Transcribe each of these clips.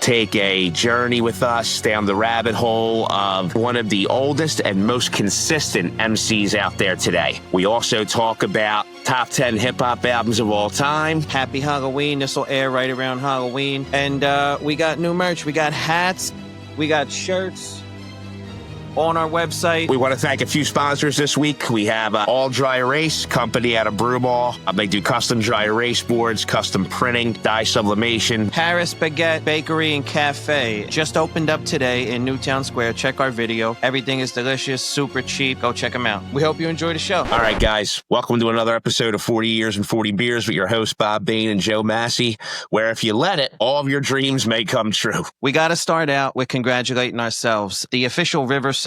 take a journey with us down the rabbit hole of one of the oldest and most consistent MCs out there today. We also talk about top 10 hip-hop albums of all time. Happy Halloween. This will air right around Halloween. And we got new merch. We got hats. We got shirts on our website. We want to thank a few sponsors this week. We have All Dry Erase Company out of Broomall. They do custom dry erase boards, custom printing, dye sublimation. Paris Baguette Bakery and Cafe just opened up today in Newtown Square. Check our video. Everything is delicious, super cheap. Go check them out. We hope you enjoy the show. All right, guys. Welcome to another episode of 40 Years and 40 Beers with your hosts, Bob Bain and Joe Massi, where if you let it, all of your dreams may come true. We got to start out with congratulating ourselves. The official Riverside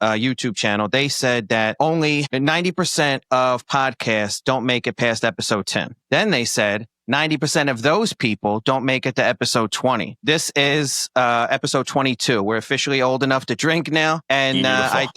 YouTube channel, they said that only 90% of podcasts don't make it past episode 10. Then they said 90% of those people don't make it to episode 20. This is episode 22. We're officially old enough to drink now, and I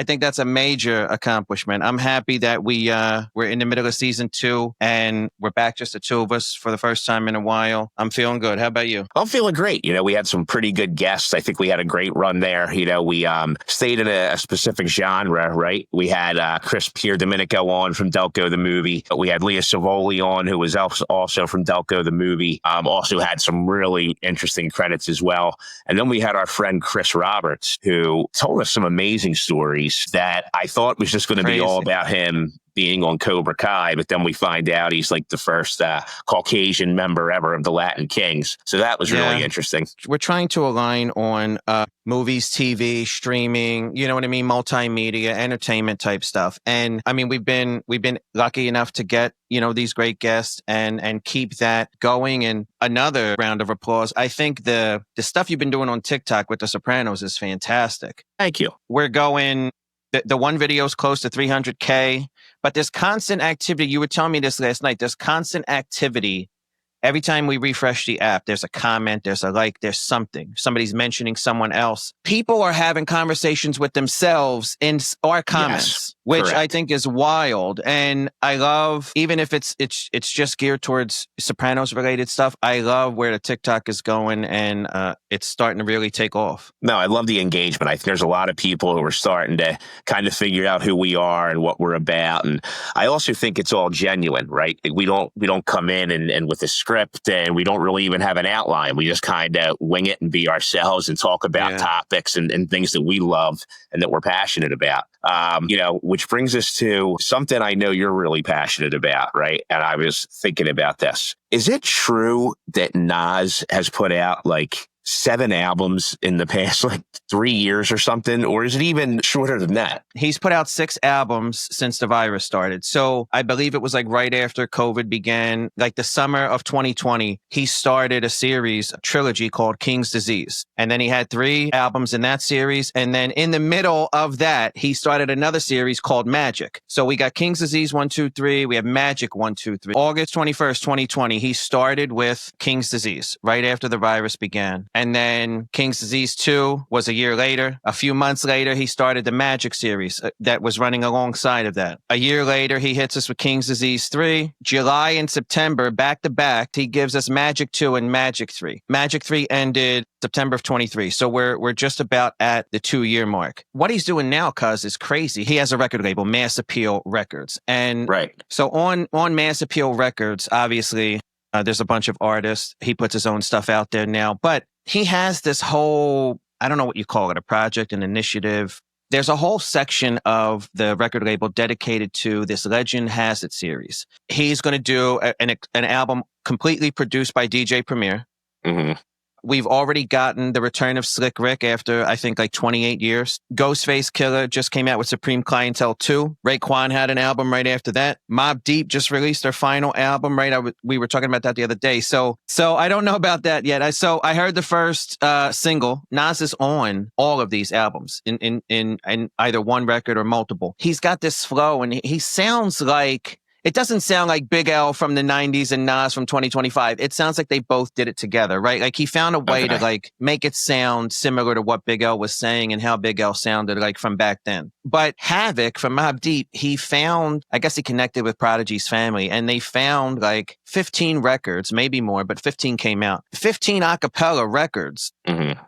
think that's a major accomplishment. I'm happy that we're in the middle of season 2, and we're back just the two of us for the first time in a while. I'm feeling good. How about you? I'm feeling great. We had some pretty good guests. I think we had a great run there. We stayed in a specific genre, right? We had Chris Pierre Domenico on from Delco the Movie. We had Leah Savoli on, who was also from Delco the Movie. Also had some really interesting credits as well. And then we had our friend Chris Roberts, who told us some amazing stories that I thought was just going to be all about him being on Cobra Kai, but then we find out he's like the first Caucasian member ever of the Latin Kings. So that was really interesting. We're trying to align on movies, TV, streaming, you know what I mean, multimedia, entertainment type stuff. And I mean, we've been lucky enough to get, these great guests and keep that going. And another round of applause. I think the stuff you've been doing on TikTok with The Sopranos is fantastic. Thank you. We're going, the one video is close to 300K. But there's constant activity. You were telling me this last night. There's constant activity. Every time we refresh the app, there's a comment, there's a like, there's something. Somebody's mentioning someone else. People are having conversations with themselves in our comments, which correct. I think is wild. And I love, even if it's just geared towards Sopranos related stuff, I love where the TikTok is going, and it's starting to really take off. No, I love the engagement. I think there's a lot of people who are starting to kind of figure out who we are and what we're about. And I also think it's all genuine, right? We don't come in and with a script, and we don't really even have an outline. We just kind of wing it and be ourselves and talk about topics and things that we love and that we're passionate about. Which brings us to something I know you're really passionate about, right? And I was thinking about this. Is it true that Nas has put out like 7 albums in the past 3 years or something? Or is it even shorter than that? He's put out 6 albums since the virus started. So I believe it was right after COVID began, the summer of 2020, he started a trilogy called King's Disease. And then he had 3 albums in that series. And then in the middle of that, he started another series called Magic. So we got King's Disease 1, 2, 3. We have Magic 1, 2, 3. August 21st, 2020, he started with King's Disease right after the virus began. And then King's Disease 2 was a year later. A few months later, he started the Magic series that was running alongside of that. A year later, he hits us with King's Disease 3. July and September, back to back, he gives us Magic 2 and Magic 3. Magic 3 ended September of 23. So we're just about at the 2-year mark. What he's doing now, cuz, is crazy. He has a record label, Mass Appeal Records. And so on Mass Appeal Records, obviously, there's a bunch of artists. He puts his own stuff out there now, but he has this whole, I don't know what you call it, a project, an initiative. There's a whole section of the record label dedicated to this Legend Has It series. He's going to do an album completely produced by DJ Premier. Mm-hmm. We've already gotten the return of Slick Rick after, I think, 28 years. Ghostface Killer just came out with Supreme Clientele 2. Raekwon had an album right after that. Mobb Deep just released their final album, right? We were talking about that the other day. So I don't know about that yet. I heard the first single. Nas is on all of these albums in either one record or multiple. He's got this flow, and he sounds like it doesn't sound like Big L from the 90s and Nas from 2025. It sounds like they both did it together, right? Like he found a way to like make it sound similar to what Big L was saying and how Big L sounded like from back then. But Havoc from Mobb Deep, he found, I guess he connected with Prodigy's family, and they found like 15 records, maybe more, but 15 came out. 15 a cappella records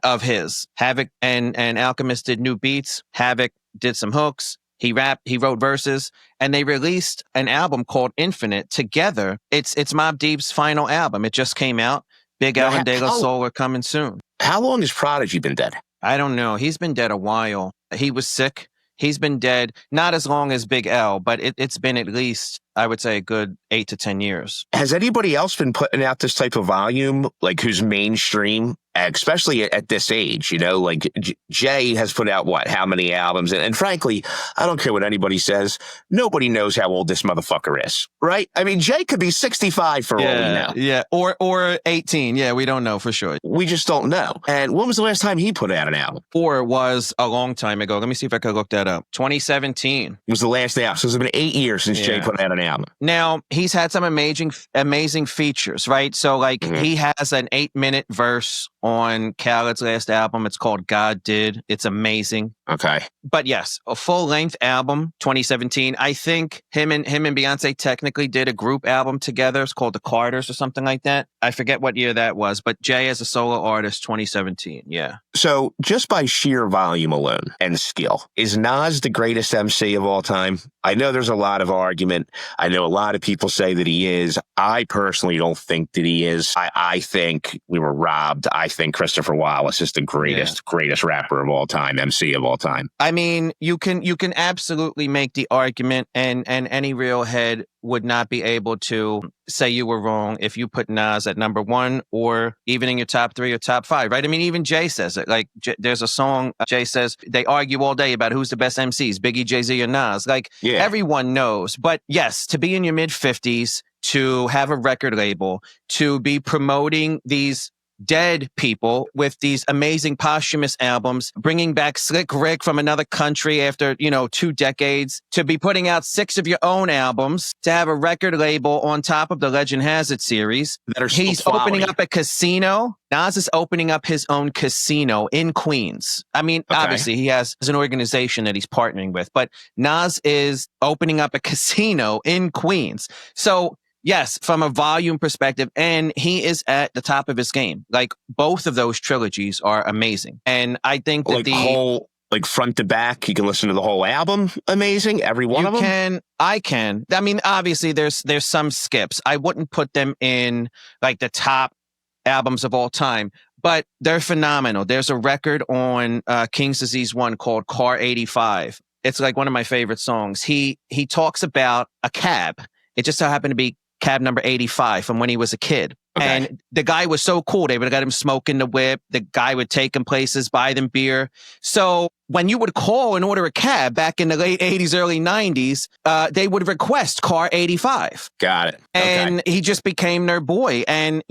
of his. Havoc and Alchemist did new beats. Havoc did some hooks. He rapped, he wrote verses, and they released an album called Infinite together. It's Mobb Deep's final album. It just came out. Big L and De La Soul are coming soon. How long has Prodigy been dead? I don't know. He's been dead a while. He was sick. He's been dead not as long as Big L, but it's been at least, I would say, a good 8 to 10 years. Has anybody else been putting out this type of volume, like who's mainstream, especially at this age? You know, like Jay has put out how many albums? And frankly, I don't care what anybody says. Nobody knows how old this motherfucker is, right? I mean, Jay could be 65 for all we know. Yeah, or 18. Yeah, we don't know for sure. We just don't know. And when was the last time he put out an album? Or it was a long time ago. Let me see if I could look that up. 2017 was the last album. So it's been 8 years since Jay put out an album. Now, he's had some amazing features, right? So, like, he has an 8-minute verse on Khaled's last album. It's called God Did. It's amazing. Okay. But yes, a full-length album, 2017. I think him and Beyonce technically did a group album together. It's called The Carters or something like that. I forget what year that was, but Jay as a solo artist, 2017. Yeah. So just by sheer volume alone and skill, is Nas the greatest MC of all time? I know there's a lot of argument. I know a lot of people say that he is. I personally don't think that he is. I think we were robbed. I think Christopher Wallace is the greatest rapper of all time, MC of all time. I mean, you can absolutely make the argument, and any real head would not be able to say you were wrong if you put Nas at number 1 or even in your top 3 or top 5, right? I mean, even Jay says it. Like, there's a song, Jay says, they argue all day about who's the best MCs, Biggie, Jay-Z, or Nas. Like, everyone knows. But yes, to be in your mid-50s, to have a record label, to be promoting these dead people with these amazing posthumous albums, bringing back Slick Rick from another country after, 2 decades, to be putting out 6 of your own albums, to have a record label on top of the Legend Has It series. He's opening up a casino. Nas is opening up his own casino in Queens. I mean, obviously he has an organization that he's partnering with, but Nas is opening up a casino in Queens. So yes, from a volume perspective, and he is at the top of his game. Like, both of those trilogies are amazing. And I think that whole, front to back, you can listen to the whole album. Amazing. Every one of them. I can. I mean, obviously there's some skips. I wouldn't put them in like the top albums of all time, but they're phenomenal. There's a record on King's Disease 1 called Car 85. It's like one of my favorite songs. He talks about a cab. It just so happened to be cab number 85 from when he was a kid. Okay. And the guy was so cool. They would have got him smoking the whip. The guy would take him places, buy them beer. So when you would call and order a cab back in the late 80s, early 90s, they would request car 85. Got it. And he just became their boy. And,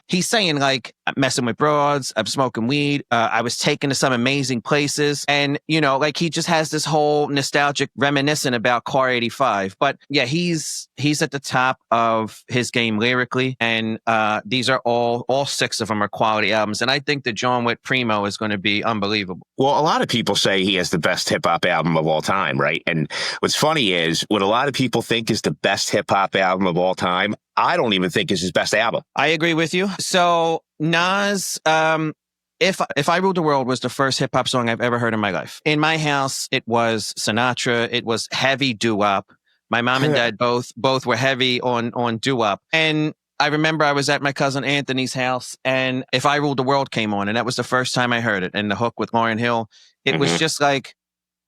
he's saying like, I'm messing with broads, I'm smoking weed, I was taken to some amazing places. And, like he just has this whole nostalgic reminiscent about car 85. But yeah, he's at the top of his game lyrically. And these are all 6 of them are quality albums. And I think the John Witt Primo is going to be unbelievable. Well, a lot of people say he has the best hip hop album of all time, right? And what's funny is what a lot of people think is the best hip hop album of all time, I don't even think is his best album. I agree with you. So Nas, If I Ruled the World was the first hip hop song I've ever heard in my life. In my house, it was Sinatra. It was heavy doo-wop. My mom and dad both were heavy on doo-wop. And I remember I was at my cousin Anthony's house and If I Ruled the World came on, and that was the first time I heard it. And the hook with Lauryn Hill, it was just like,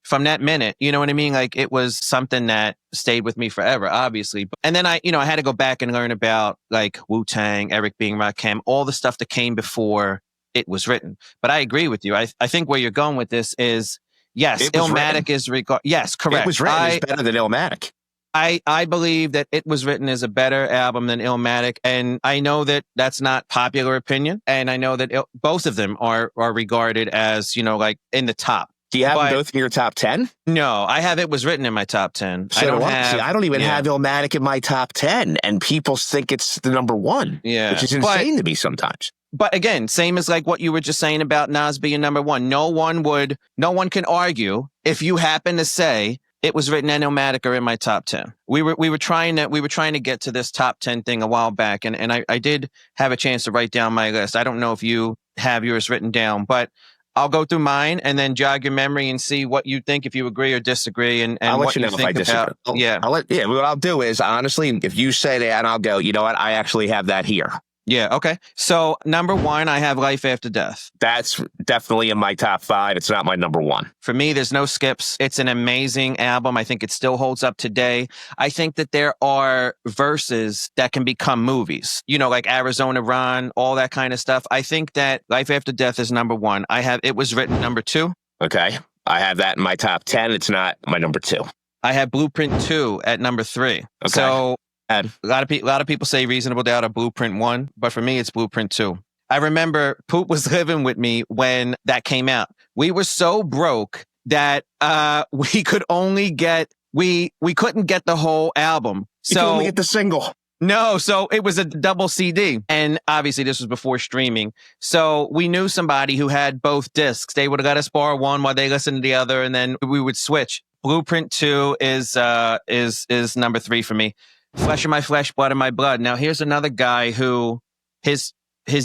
from that minute, you know what I mean? Like, it was something that stayed with me forever, obviously. And then I had to go back and learn about like Wu-Tang, Eric B. and Rakim, all the stuff that came before it was written. But I agree with you. I think where you're going with this is, yes, Illmatic is yes, correct. It was written is better than Illmatic. I believe that It Was Written is a better album than Illmatic. And I know that that's not popular opinion. And I know that both of them are regarded as, like in the top. Do you have them both in your top 10? No, I have It Was Written in my top 10. So I don't even have Illmatic in my top 10, and people think it's the number one, which is insane to me sometimes. But again, same as like what you were just saying about Nas being number one. No one can argue if you happen to say It Was Written and Illmatic are in my top 10. We were trying to get to this top 10 thing a while back, and I did have a chance to write down my list. I don't know if you have yours written down, but I'll go through mine and then jog your memory and see what you think, if you agree or disagree, and I'll let what you know you if think I disagree. about. What I'll do is, honestly, if you say that, and I'll go, you know what, I actually have that here. Yeah, okay. So number one, I have Life After Death. That's definitely in my top 5. It's not my number one. For me, there's no skips. It's an amazing album. I think it still holds up today. I think that there are verses that can become movies, like Arizona Ron, all that kind of stuff. I think that Life After Death is number one. I have It Was Written number 2. Okay. I have that in my top 10. It's not my number 2. I have Blueprint 2 at number 3. Okay. So a lot of people say Reasonable Doubt or Blueprint 1, but for me, it's Blueprint 2. I remember Poop was living with me when that came out. We were so broke that we could only get we couldn't get the whole album. You could only get the single. No, so it was a double CD. And obviously this was before streaming. So we knew somebody who had both discs. They would let us borrow one while they listened to the other, and then we would switch. Blueprint 2 is number 3 for me. Flesh of My Flesh, Blood of My Blood. Now here's another guy who his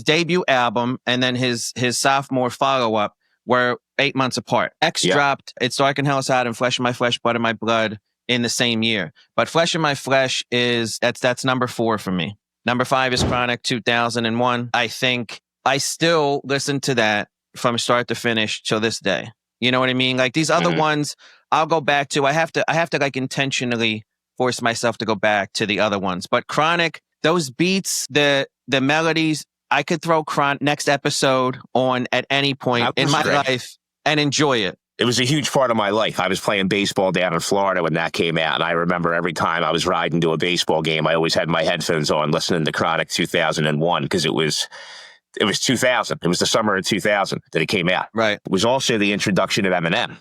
debut album and then his sophomore follow-up were 8 months apart. X dropped It's Dark and Hell Is Hot and Flesh of My Flesh, Blood of My Blood in the same year. But Flesh of My Flesh that's number 4 for me. Number 5 is Chronic, 2001. I think I still listen to that from start to finish till this day. You know what I mean? Like these other ones I'll go back to. I have to like intentionally force myself to go back to the other ones. But Chronic, those beats, the melodies, I could throw next episode on at any point in my life and enjoy it. It was a huge part of my life. I was playing baseball down in Florida when that came out, and I remember every time I was riding to a baseball game, I always had my headphones on listening to Chronic 2001 because it was 2000. It was the summer of 2000 that it came out. Right. It was also the introduction of Eminem.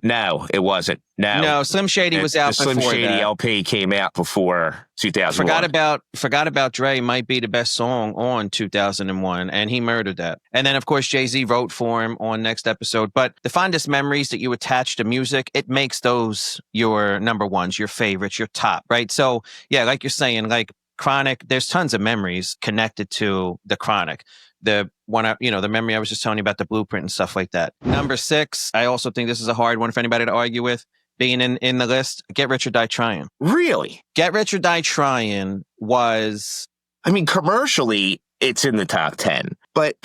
No, it wasn't. No, Slim Shady was out before that. Slim Shady LP came out before 2001. Forgot About Dre might be the best song on 2001, and he murdered that. And then, of course, Jay-Z wrote for him on Next Episode. But the fondest memories that you attach to music, it makes those your number ones, your favorites, your top, right? So, yeah, like you're saying, like, Chronic, there's tons of memories connected to the Chronic. The memory I was just telling you about, the Blueprint and stuff like that. Number 6, I also think this is a hard one for anybody to argue with, being in the list, Get Rich or Die Trying. Really? Get Rich or Die Trying was... I mean, commercially, it's in the top 10, but...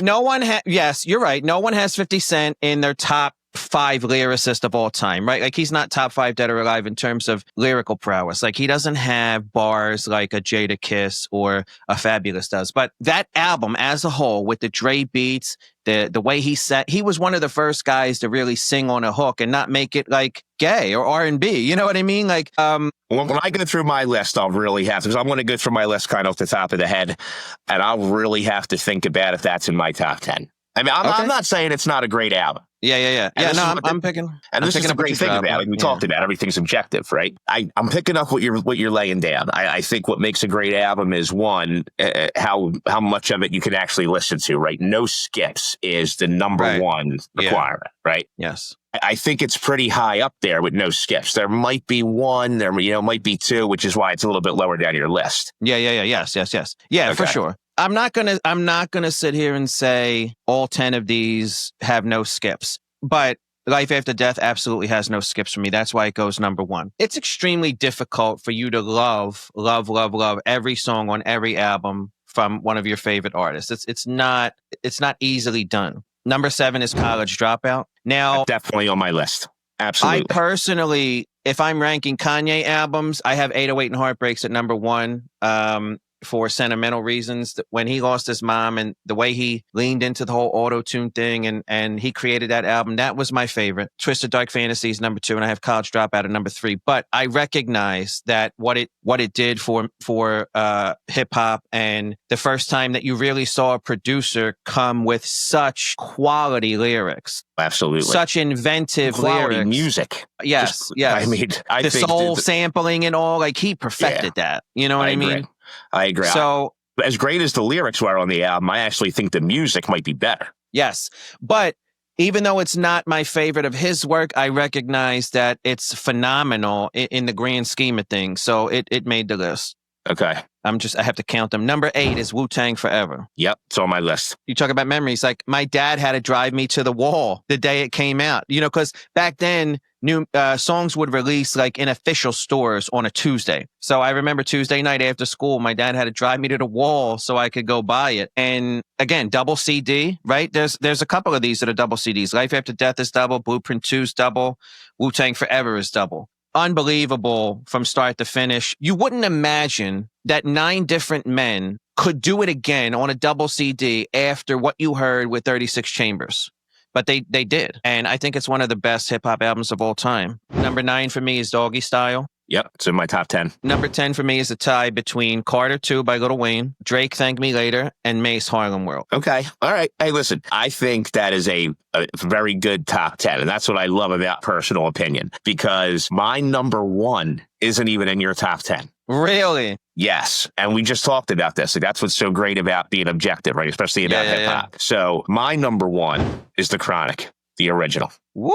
Yes, you're right. No one has 50 Cent in their top 5 lyricists of all time, right? Like he's not top 5 dead or alive in terms of lyrical prowess. Like he doesn't have bars like a Jada Kiss or a Fabulous does. But that album as a whole, with the Dre beats, the way he was one of the first guys to really sing on a hook and not make it like gay or R&B. You know what I mean? Like, well, when I go through my list, I'll really have to, because I'm going to go through my list kind of off the top of the head, and I'll really have to think about if that's in my top 10. I mean, I'm not saying it's not a great album. Yeah. I'm picking. And this is the great thing about it. We talked about everything's subjective, right? I'm picking up what you're laying down. I think what makes a great album is one, how much of it you can actually listen to, right? No skips is the number one requirement, right? Yes. I think it's pretty high up there with no skips. There might be one, there might be two, which is why it's a little bit lower down your list. Yes. Yeah, okay. For sure. I'm not gonna sit here and say all 10 of these have no skips, but Life After Death absolutely has no skips for me. That's why it goes number 1. It's extremely difficult for you to love every song on every album from one of your favorite artists. It's not easily done. Number 7 is College Dropout. Now, definitely on my list. Absolutely. I personally, if I'm ranking Kanye albums, I have 808 and Heartbreaks at number 1. for sentimental reasons. When he lost his mom and the way he leaned into the whole auto-tune thing and he created that album, that was my favorite. Twisted Dark Fantasies, number 2, and I have College Dropout at number 3. But I recognize that what it did for hip hop, and the first time that you really saw a producer come with such quality lyrics. Absolutely. Such inventive quality lyrics. music. Yes, yes. I mean, I the think soul sampling and all, like he perfected that. You know what I mean? I agree. So, as great as the lyrics were on the album, I actually think the music might be better. Yes. But even though it's not my favorite of his work, I recognize that it's phenomenal in the grand scheme of things. So it made the list. Okay. I have to count them. Number 8 is Wu-Tang Forever. Yep, it's on my list. You talk about memories. Like my dad had to drive me to the wall the day it came out, because back then new songs would release like in official stores on a Tuesday. So I remember Tuesday night after school, my dad had to drive me to the wall so I could go buy it. And again, double CD, right? There's a couple of these that are double CDs. Life After Death is double. Blueprint 2 is double. Wu-Tang Forever is double. Unbelievable from start to finish. You wouldn't imagine that 9 different men could do it again on a double CD after what you heard with 36 Chambers. But they did. And I think it's one of the best hip hop albums of all time. Number 9 for me is Doggy Style. Yep, it's in my top 10. Number 10 for me is a tie between Carter 2 by Lil Wayne, Drake Thank Me Later, and Mace Harlem World. Okay. All right. Hey, listen, I think that is a very good top 10. And that's what I love about personal opinion, because my number 1 isn't even in your top 10. Really? Yes. And we just talked about this. Like, that's what's so great about being objective, right? Especially about hip hop. So my number 1 is The Chronic, the original. Woo!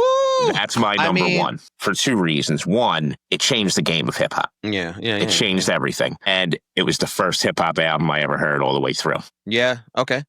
That's my number 1 for 2 reasons. 1, it changed the game of hip hop. It changed everything. And it was the first hip hop album I ever heard all the way through. Yeah. Okay.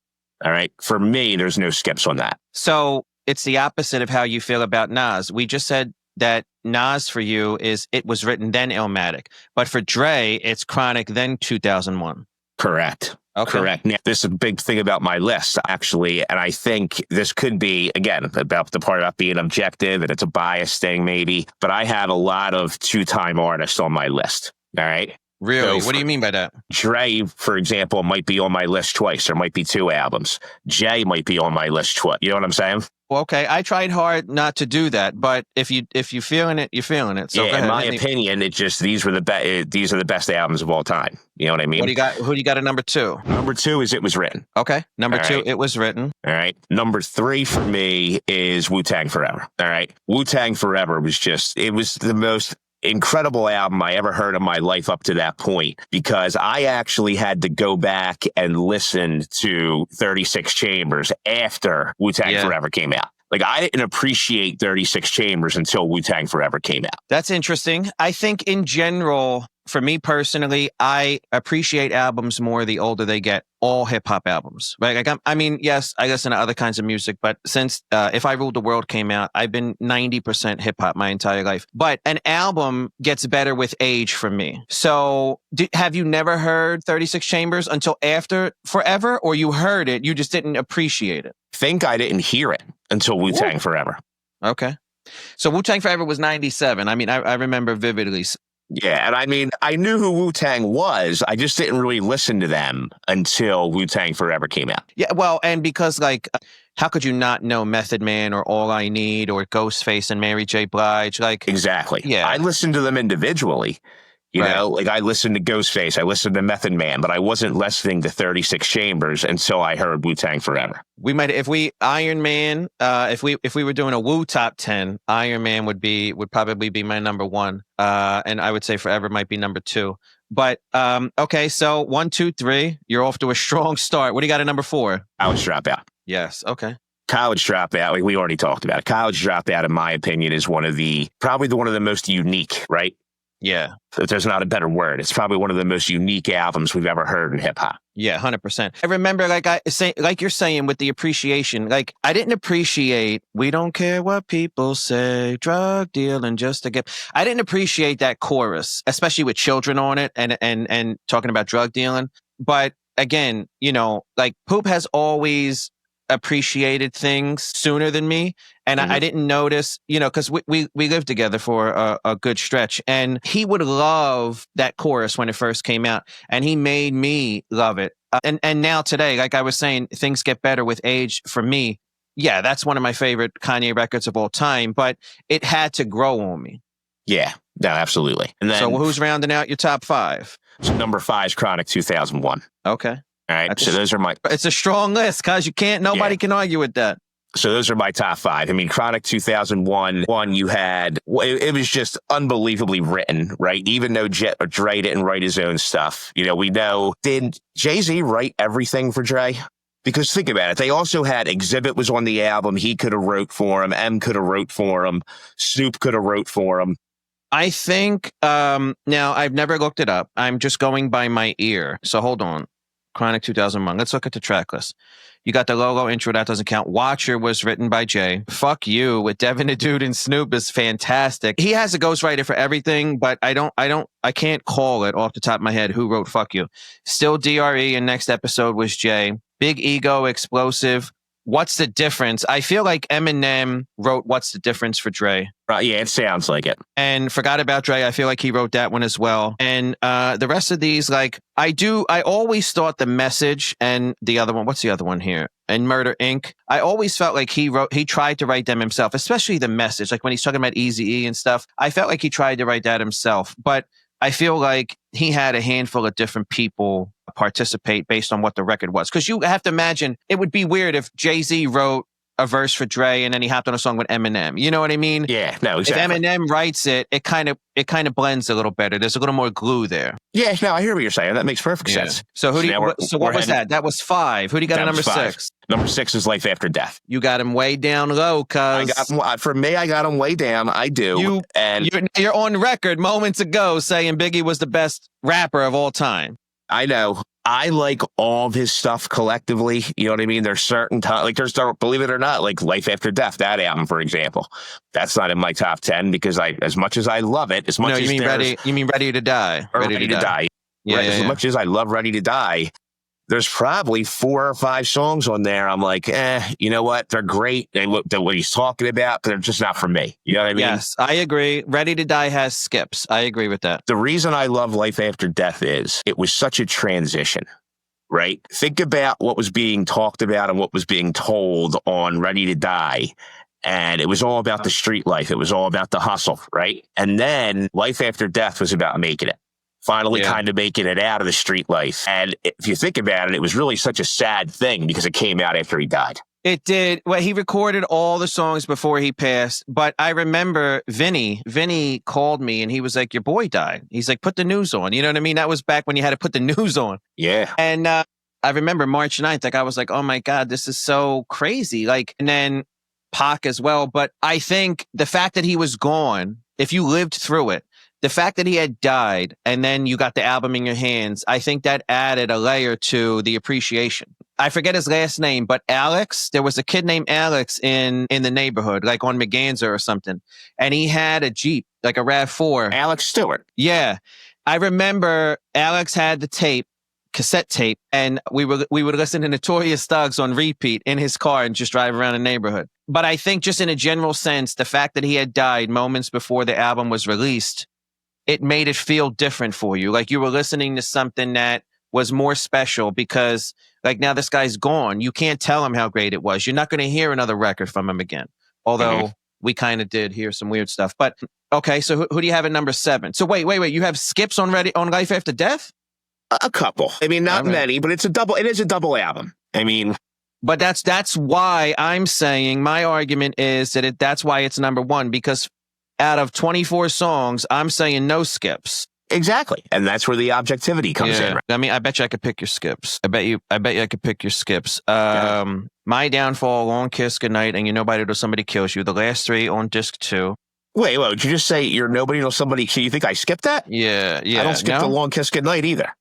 All right. For me, there's no skips on that. So it's the opposite of how you feel about Nas. We just said that Nas for you is It Was Written Then Illmatic. But for Dre, it's Chronic then 2001. Correct. Okay. Correct. Now, this is a big thing about my list, actually, and I think this could be, again, about the part about being objective, and it's a bias thing maybe, but I have a lot of 2-time artists on my list, all right? Really? So what do you mean by that? Dre, for example, might be on my list twice. There might be 2 albums. Jay might be on my list twice. You know what I'm saying? Well, okay, I tried hard not to do that, but if you feeling it, you're feeling it. So yeah, in my opinion, it just these are the best albums of all time. You know what I mean? What do you got? Who do you got at number 2? Number 2 is It Was Written. Okay, number all 2, right. It Was Written. All right. Number 3 for me is Wu-Tang Forever. All right. Wu-Tang Forever was the most incredible album I ever heard in my life up to that point, because I actually had to go back and listen to 36 Chambers after Wu-Tang Forever came out. Like, I didn't appreciate 36 Chambers until Wu-Tang Forever came out. That's interesting. I think in general, for me personally, I appreciate albums more the older they get. All hip hop albums, right? Like, yes, I listen to other kinds of music, but since If I Ruled the World came out, I've been 90% hip hop my entire life. But an album gets better with age for me. So have you never heard 36 Chambers until after Forever, or you heard it, you just didn't appreciate it? I think I didn't hear it until Wu-Tang Forever. Okay. So Wu-Tang Forever was 97. I mean, I remember vividly. Yeah, and I mean, I knew who Wu-Tang was. I just didn't really listen to them until Wu-Tang Forever came out. Yeah, well, and because, like, how could you not know Method Man or All I Need or Ghostface and Mary J. Blige? Like, exactly. Yeah. I listened to them individually. You know, like I listened to Ghostface, I listened to Method Man, but I wasn't listening to 36 Chambers until I heard Wu-Tang Forever. We might, if we Iron Man, if we were doing a Wu top 10, Iron Man would probably be my number 1, and I would say Forever might be number 2. But okay, so 1, 2, 3, you're off to a strong start. What do you got at number 4? College Dropout. Yes, okay. College Dropout, we already talked about it. College Dropout, in my opinion, is probably one of the most unique, right? Yeah. If there's not a better word, it's probably one of the most unique albums we've ever heard in hip hop. Yeah, 100%. I remember, like you're saying with the appreciation, like I didn't appreciate, we don't care what people say, drug dealing just to get, I didn't appreciate that chorus, especially with children on it and talking about drug dealing. But again, like Poop has always appreciated things sooner than me. And I didn't notice, because we lived together for a good stretch. And he would love that chorus when it first came out. And he made me love it. And now today, like I was saying, things get better with age for me. Yeah, that's one of my favorite Kanye records of all time, but it had to grow on me. Yeah, no, absolutely. And then, so who's rounding out your top 5? So number 5 is Chronic 2001. Okay. All right. So those are my... It's a strong list, cuz nobody can argue with that. So those are my top 5. I mean, Chronic 2001, you had, it was just unbelievably written, right? Even though Dre didn't write his own stuff. We know, did Jay-Z write everything for Dre? Because think about it. They also had Exhibit was on the album. He could have wrote for him. M could have wrote for him. Snoop could have wrote for him. I think, now I've never looked it up. I'm just going by my ear. So hold on. Chronic 2001. Let's look at the track list. You got the Logo intro. That doesn't count. Watcher was written by Jay. Fuck You with Devin the Dude and Snoop is fantastic. He has a ghostwriter for everything, but I can't call it off the top of my head who wrote Fuck You. Still DRE and Next Episode was Jay. Big Ego, Explosive. What's the Difference? I feel like Eminem wrote What's the Difference for Dre. Right, yeah, it sounds like it. And Forgot About Dre, I feel like he wrote that one as well. And the rest of these, like, I always thought The Message and the other one, what's the other one here? And Murder Inc. I always felt like he tried to write them himself, especially The Message. Like when he's talking about Eazy-E and stuff, I felt like he tried to write that himself. But I feel like he had a handful of different people participate based on what the record was. Because you have to imagine, it would be weird if Jay-Z wrote a verse for Dre and then he hopped on a song with Eminem. You know what I mean? Yeah, no, exactly. If Eminem writes it, it kind of blends a little better. There's a little more glue there. Yeah, no, I hear what you're saying. That makes perfect sense. So what was that? That was 5. Who do you got at number 6? Number 6 is Life After Death. You got him way down low, cuz. For me, I got him way down. I do. You're on record moments ago saying Biggie was the best rapper of all time. I know. I like all of his stuff collectively. You know what I mean? There's certain believe it or not, like Life After Death, that album, for example, that's not in my top 10 because as much as I love it, as much as you mean Ready to Die? Ready to Die. Yeah, as much as I love Ready to Die, there's probably 4 or 5 songs on there. I'm like, you know what? They're great. What he's talking about, but they're just not for me. You know what I mean? Yes, I agree. Ready to Die has skips. I agree with that. The reason I love Life After Death is it was such a transition, right? Think about what was being talked about and what was being told on Ready to Die. And it was all about the street life. It was all about the hustle, right? And then Life After Death was about making it. Finally kind of making it out of the street life. And if you think about it, it was really such a sad thing because it came out after he died. It did. Well, he recorded all the songs before he passed. But I remember Vinny called me and he was like, your boy died. He's like, put the news on. You know what I mean? That was back when you had to put the news on. Yeah. And I remember March 9th, like I was like, oh my God, this is so crazy. Like, and then Pac as well. But I think the fact that he was gone, if you lived through it, the fact that he had died and then you got the album in your hands, I think that added a layer to the appreciation. I forget his last name, but Alex, there was a kid named Alex in the neighborhood, like on Maganza or something. And he had a Jeep, like a RAV4. Alex Stewart. Yeah. I remember Alex had the cassette tape, and we would listen to Notorious Thugs on repeat in his car and just drive around the neighborhood. But I think just in a general sense, the fact that he had died moments before the album was released, it made it feel different for you. Like you were listening to something that was more special because like now this guy's gone. You can't tell him how great it was. You're not going to hear another record from him again. Although we kind of did hear some weird stuff. But okay, so who do you have at number 7? So wait. You have skips on Life After Death? A couple. I mean, not many, but it is a double album. I mean, but that's why I'm saying my argument is that that's why it's number 1, because out of 24 songs, I'm saying no skips. Exactly. And that's where the objectivity comes in. Right? I mean, I bet you I could pick your skips. I bet you I could pick your skips. My Downfall, Long Kiss Goodnight, and You Nobody Till Somebody Kills You. The last 3 on disc 2. Wait, did you just say You're Nobody Till Somebody Kills You? You think I skipped that? Yeah. I don't skip the Long Kiss Goodnight either.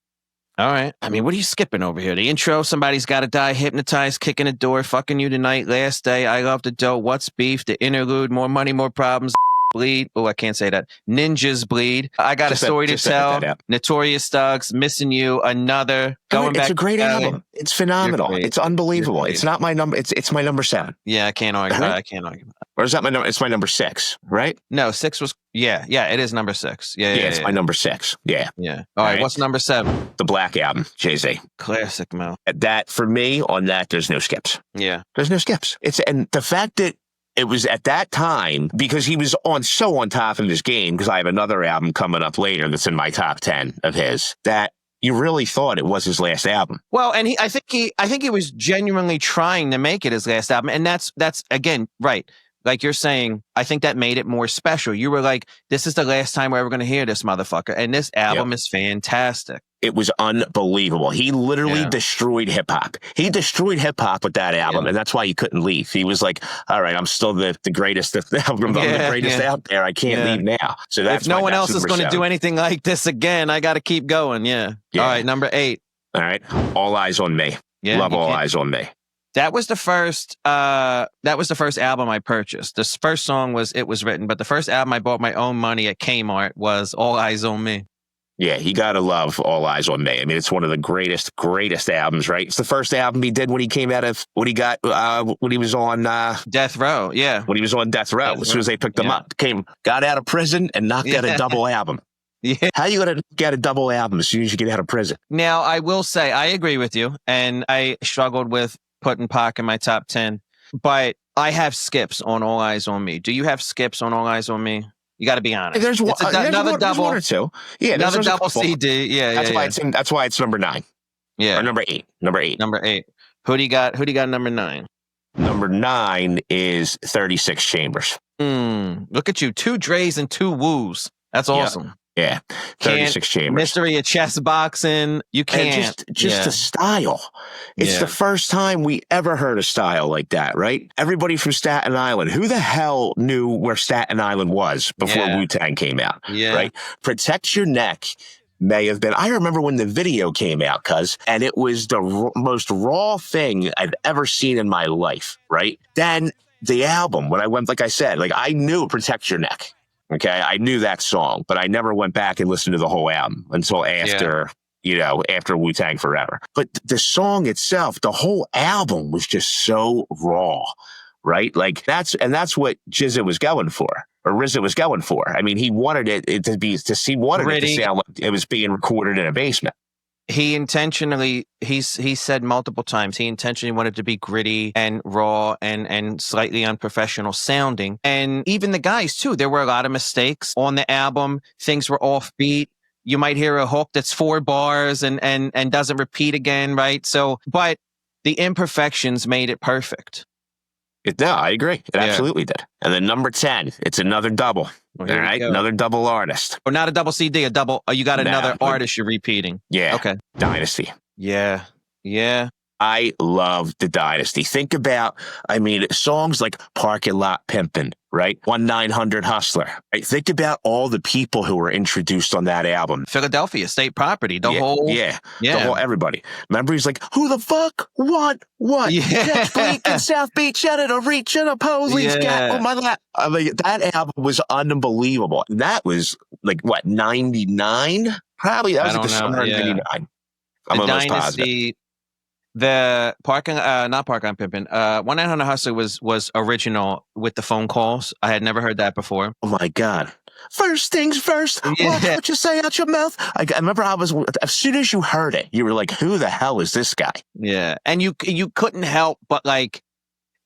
All right. I mean, what are you skipping over here? The intro, Somebody's Gotta Die, Hypnotized, Kicking the Door, Fucking You Tonight, Last Day, I Love the Dough, What's Beef, the interlude, More Money, More Problems, Bleed. Oh, I can't say that. Ninjas Bleed. I Got a Story to Tell. Notorious Thugs. Missing You. Another. Going Back. It's a great album. It's phenomenal. It's unbelievable. It's not my number. It's my number 7. Yeah, I can't argue. I can't argue. Or is that my number? It's my number 6, right? No, 6 was. Yeah, it is number 6. Yeah, it's my number 6. Yeah. All right. What's number 7? The Black Album, Jay-Z. Classic, Mel. That for me on that, there's no skips. Yeah, there's no skips. And the fact that it was at that time, because he was on top of his game, because I have another album coming up later that's in my top 10 of his, that you really thought it was his last album. Well, and I think he was genuinely trying to make it his last album, and that's again right. Like you're saying, I think that made it more special. You were like, this is the last time we're ever going to hear this motherfucker, and this album is fantastic. It was unbelievable. He literally destroyed hip hop. He destroyed hip hop with that album, and that's why he couldn't leave. He was like, "All right, I'm still the greatest album. I'm the greatest out there. I can't leave now." So that's if no one else is going to do anything like this again, I got to keep going. Yeah. All right, number 8. All right, All Eyes on Me. Yeah, love All Eyes on Me. That was the first. That was the first album I purchased. The first song was "It Was Written," but the first album I bought my own money at Kmart was "All Eyes on Me." Yeah, you gotta love All Eyes on Me. I mean, it's one of the greatest albums, right? It's the first album he did when he came out of when he was on Death Row. Yeah, when he was on Death Row. As soon as they picked him up, got out of prison and knocked out a double album. Yeah. How you gonna get a double album as soon as you get out of prison? Now, I will say I agree with you, and I struggled with putting Pac in my top 10, but I have skips on All Eyes on Me. Do you have skips on All Eyes on Me? You got to be honest. There's another double, one or two. Yeah, another double CD. Yeah, that's why it's number 9. Yeah, or number 8. Number 8. Who do you got? Number 9? Number 9 is 36 Chambers. Look at you, 2 Dre's and 2 Woos. That's awesome. Yeah, 36 Chambers. Mystery of chess boxing. You can't. Just the style. It's the first time we ever heard a style like that, right? Everybody from Staten Island. Who the hell knew where Staten Island was before Wu-Tang came out? Yeah. Right? Protect Your Neck may have been. I remember when the video came out, and it was the most raw thing I've ever seen in my life, right? Then the album, when I went, like I said, I knew Protect Your Neck. Okay, I knew that song, but I never went back and listened to the whole album until after Wu-Tang Forever. But the song itself, the whole album was just so raw, right? That's what RZA was going for. I mean, he wanted it to sound like it was being recorded in a basement. He intentionally, he said multiple times, he intentionally wanted to be gritty and raw and slightly unprofessional sounding. And even the guys too, there were a lot of mistakes on the album. Things were offbeat. You might hear a hook that's 4 bars and doesn't repeat again, right? So, but the imperfections made it perfect. No, I agree. It absolutely did. And then number 10, it's another double. All right, another double artist. Or not a double CD, a double. You got another artist you're repeating. Yeah. Okay. Dynasty. Yeah. I love the Dynasty. Think about, songs like Parking Lot Pimpin', right? 1-900 Hustler. Right? Think about all the people who were introduced on that album. Philadelphia, State Property, the whole everybody. Remember, he's like, who the fuck? What? Yeah. Jeff Blake and South Beach out of the reach of the police. On my lap. That album was unbelievable. That was 99? Probably. That was the summer of 99. I'm almost positive. The not Park on Pimpin'. 1-900 Hustler was original with the phone calls. I had never heard that before. Oh my God. First things first. Watch what you say out your mouth. I remember as soon as you heard it, you were like, who the hell is this guy? Yeah. And you couldn't help but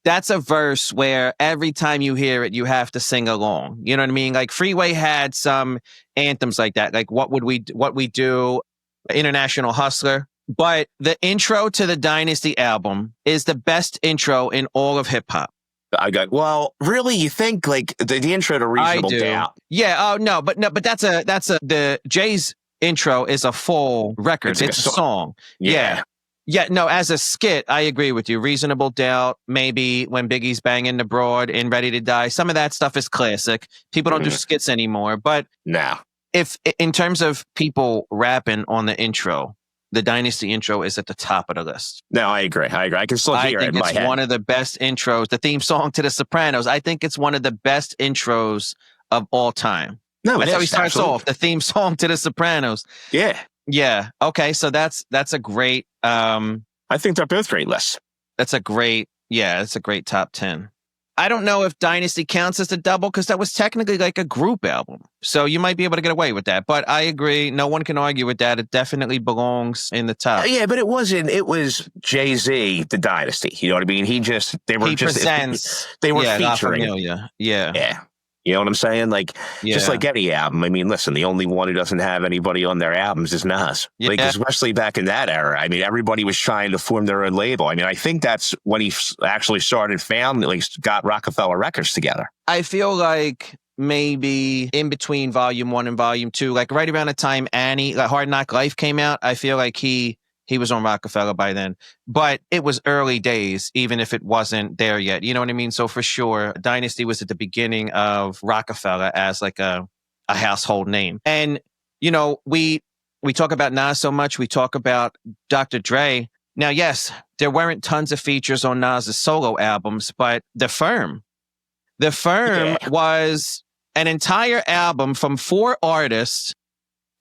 that's a verse where every time you hear it, you have to sing along. You know what I mean? Freeway had some anthems like that. What we do, International Hustler. But the intro to the Dynasty album is the best intro in all of hip hop. Well, really? You think the intro to Reasonable Doubt? Yeah. Oh no, but that's the Jay's intro is a full record. It's a song. Yeah. No, as a skit, I agree with you. Reasonable Doubt, maybe when Biggie's banging the broad in Ready to Die. Some of that stuff is classic. People don't do skits anymore. But if in terms of people rapping on the intro, the Dynasty intro is at the top of the list. No, I agree. I can still hear it in my head. I think it's one of the best intros. The theme song to The Sopranos. I think it's one of the best intros of all time. No, That's it how he is, starts absolutely. off, the theme song to The Sopranos. Yeah. Yeah. Okay. So that's a great. I think they're both great lists. That's a great. Yeah, it's a great top 10. I don't know if Dynasty counts as a double because that was technically like a group album. So you might be able to get away with that. But I agree. No one can argue with that. It definitely belongs in the top. Yeah, but it wasn't. It was Jay-Z, the Dynasty. You know what I mean? He presents. They were La featuring. Familia. Yeah. Yeah. You know what I'm saying? Like, just like any album. I mean, listen, the only one who doesn't have anybody on their albums is Nas. Yeah. Like, especially back in that era. I mean, everybody was trying to form their own label. I mean, I think that's when he actually got Rockefeller Records together. I feel like maybe in between Volume 1 and Volume 2, like right around the time Annie, like Hard Knock Life came out, I feel like he was on Rockefeller by then. But it was early days, even if it wasn't there yet. You know what I mean? So for sure, Dynasty was at the beginning of Rockefeller as like a household name. And, you know, we talk about Nas so much. We talk about Dr. Dre. Now, yes, there weren't tons of features on Nas's solo albums, but The Firm was an entire album from 4 artists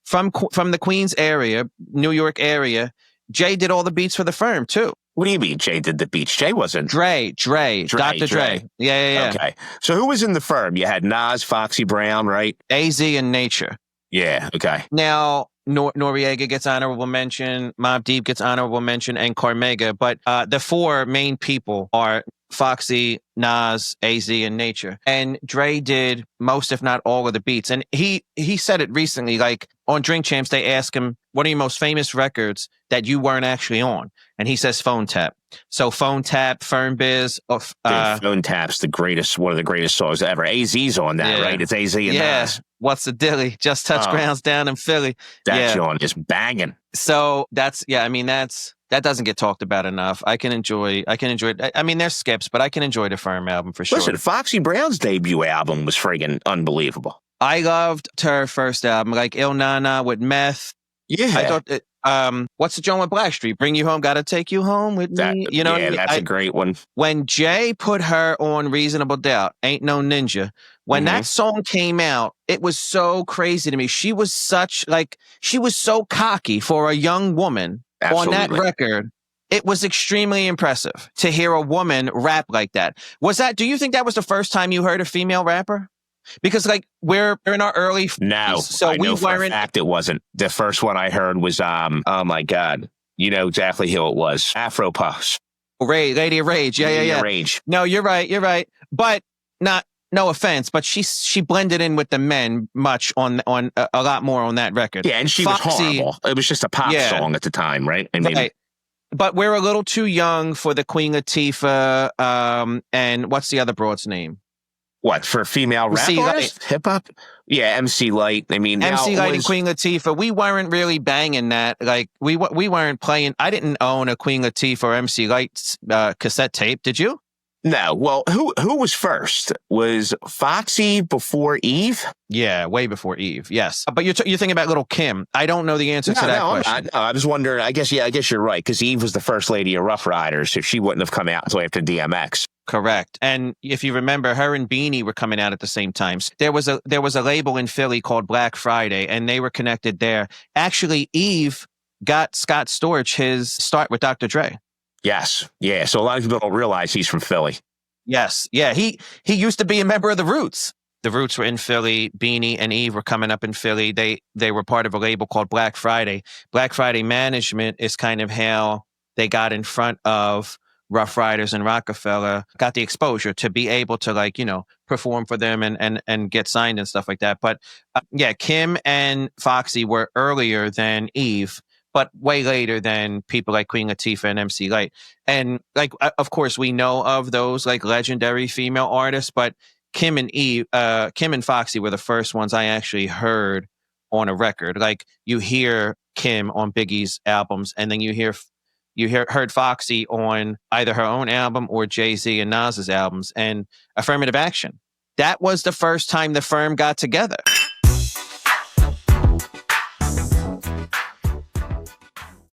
from the Queens area, New York area. Jay did all the beats for The Firm, too. What do you mean Jay did the beats? Jay wasn't. Dre, Dr. Dre. Yeah. Okay. So who was in The Firm? You had Nas, Foxy Brown, right? AZ and Nature. Yeah, okay. Now, Noriega gets honorable mention, Mobb Deep gets honorable mention, and Cormega. But the 4 main people are Foxy, Nas, AZ, and Nature. And Dre did most, if not all, of the beats. And he said it recently, like on Drink Champs, they asked him, what are your most famous records that you weren't actually on? And he says Phone Tap. So Phone Tap, Firm Biz. Phone Tap's one of the greatest songs ever. AZ's on that, right? It's AZ and Nas. What's the dilly? Just touch grounds down in Philly. That song is banging. So that doesn't get talked about enough. I can enjoy it. I mean, there's skips, but I can enjoy the Firm album for sure. Listen, Foxy Brown's debut album was friggin' unbelievable. I loved her first album, like Il Nana with Meth. Yeah. I thought, what's the joint with Blackstreet? Bring You Home, Gotta Take You Home with Me. You know, that's a great one. When Jay put her on Reasonable Doubt, Ain't No Ninja, when that song came out, it was so crazy to me. She was so cocky for a young woman. Absolutely. On that record. It was extremely impressive to hear a woman rap like that. Do you think that was the first time you heard a female rapper? Because like we're in our early no, so I know for a fact it wasn't. The first one I heard was oh my god, you know exactly who it was. Afro Puffs. Lady of Rage. Yeah. Rage. No, you're right. But no offense, but she blended in with the men much on a lot more on that record. Yeah, and she was horrible. It was just a pop song at the time, right? I mean, right. But we're a little too young for the Queen Latifah, and what's the other broad's name? What, for female rap artists? Hip hop? Yeah, MC Lyte. I mean, MC Lyte and Queen Latifah. We weren't really banging that. Like we weren't playing. I didn't own a Queen Latifah or MC Lyte cassette tape. Did you? No. Well, who was first? Was Foxy before Eve? Yeah, way before Eve. Yes, but you're thinking about Little Kim. I don't know the answer to that question. I was wondering. I guess you're right because Eve was the first lady of Rough Riders. So she wouldn't have come out until after DMX. Correct. And if you remember, her and Beanie were coming out at the same time. There was a label in Philly called Black Friday, and they were connected there. Actually, Eve got Scott Storch his start with Dr. Dre. Yes. Yeah. So a lot of people don't realize he's from Philly. Yes. Yeah. He used to be a member of the Roots. The Roots were in Philly. Beanie and Eve were coming up in Philly. They were part of a label called Black Friday. Black Friday management is kind of how they got in front of Rough Riders and Rockefeller, got the exposure to be able to perform for them and get signed and stuff like that. But Kim and Foxy were earlier than Eve, but way later than people like Queen Latifah and MC Lyte. And of course, we know of those legendary female artists, but Kim and Foxy were the first ones I actually heard on a record. Like you hear Kim on Biggie's albums, and then you heard Foxy on either her own album or Jay-Z and Nas's albums. And Affirmative Action. That was the first time the Firm got together.